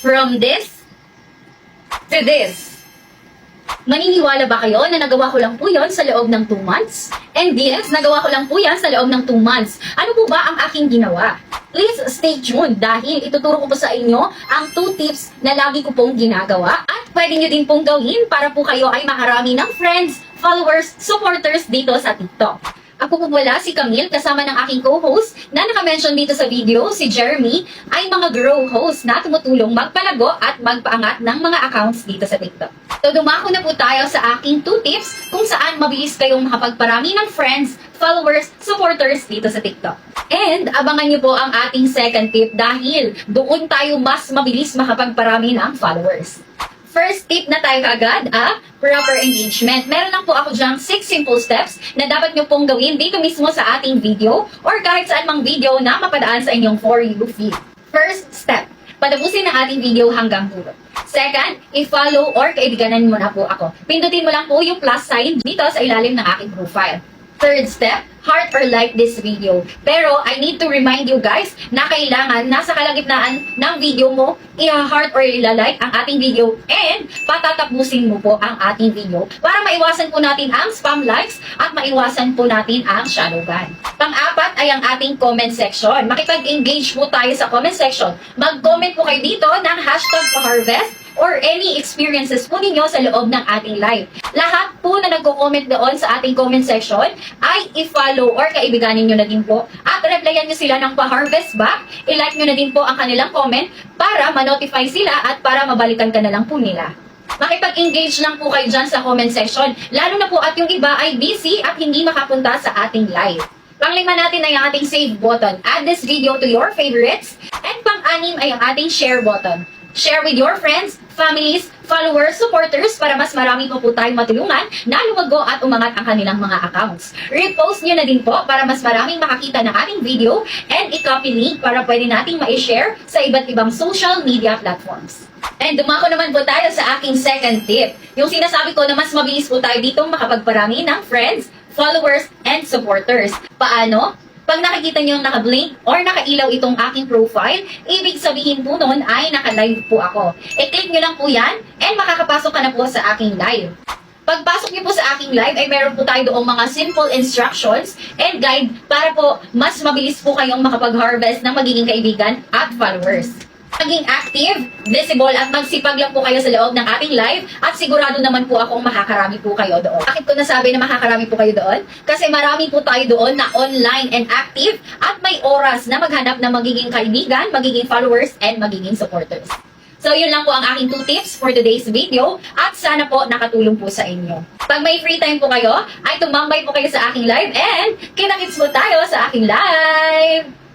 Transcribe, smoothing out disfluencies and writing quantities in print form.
From this to this. Maniniwala ba kayo na nagawa ko lang po yon sa loob ng 2 months? And yes, nagawa ko lang po yan sa loob ng 2 months. Ano po ba ang aking ginawa? Please stay tuned dahil ituturo ko po sa inyo ang 2 tips na lagi ko pong ginagawa at pwede nyo din pong gawin para po kayo ay makarami ng friends, followers, supporters dito sa TikTok. Ako po wala si Camille kasama ng aking co-host na naka-mention dito sa video, si Jeremy, ay mga grow host na tumutulong magpalago at magpaangat ng mga accounts dito sa TikTok. So dumako na po tayo sa aking 2 tips kung saan mabilis kayong makapagparami ng friends, followers, supporters dito sa TikTok. And abangan nyo po ang ating second tip dahil doon tayo mas mabilis makapagparami ng followers. First tip na tayo kaagad, proper engagement. Meron lang po ako dyang 6 simple steps na dapat nyo pong gawin dito mismo sa ating video or kahit saan mang video na mapadaan sa inyong For You feed. First step, patapusin ang ating video hanggang dulo. Second, i-follow or kaibiganan mo na po ako. Pindutin mo lang po yung plus sign dito sa ilalim ng aking profile. Third step, heart or like this video. Pero I need to remind you guys na kailangan nasa kalagitnaan ng video mo, i-heart or i-like ang ating video and patatapusin mo po ang ating video para maiwasan po natin ang spam likes at maiwasan po natin ang shadow ban. Pang-apat ay ang ating comment section. Makipag-engage po tayo sa comment section. Mag-comment po kayo dito ng #paharvest or any experiences po ninyo sa loob ng ating live. Lahat po na nagko-comment doon sa ating comment section ay i-follow or kaibiganin nyo na din po at replyan nyo sila ng pa-harvest back. I-like nyo na din po ang kanilang comment para ma-notify sila at para mabalikan ka na lang po nila. Makipag-engage lang po kayo dyan sa comment section, lalo na po at yung iba ay busy at hindi makapunta sa ating live. Pang-5 natin ay ang ating save button. Add this video to your favorites. And pang-6 ay ang ating share button. Share with your friends, families, followers, supporters para mas marami po tayong matulungan na lumago at umangat ang kanilang mga accounts. Repost nyo na din po para mas maraming makakita ng ating video and i-copy link para pwede nating ma-share sa iba't ibang social media platforms. And dumako naman po tayo sa aking second tip. Yung sinasabi ko na mas mabilis po tayo ditong makapagparami ng friends, followers, and supporters. Paano? Pag nakikita nyo yung naka-blink or nakailaw itong aking profile, ibig sabihin po nun ay naka-live po ako. I-click nyo lang po yan and makakapasok ka na po sa aking live. Pagpasok nyo po sa aking live ay meron po tayo doong mga simple instructions and guide para po mas mabilis po kayong makapag-harvest ng magiging kaibigan at followers. Maging active, visible at magsipag lang po kayo sa loob ng ating live at sigurado naman po akong makakarami po kayo doon. Bakit ko nasabi na makakarami po kayo doon? Kasi marami po tayo doon na online and active at may oras na maghanap ng magiging kaibigan, magiging followers, and magiging supporters. So yun lang po ang aking 2 tips for today's video at sana po nakatulong po sa inyo. Pag may free time po kayo, ay tumambay po kayo sa aking live and kita-kits po tayo sa aking live!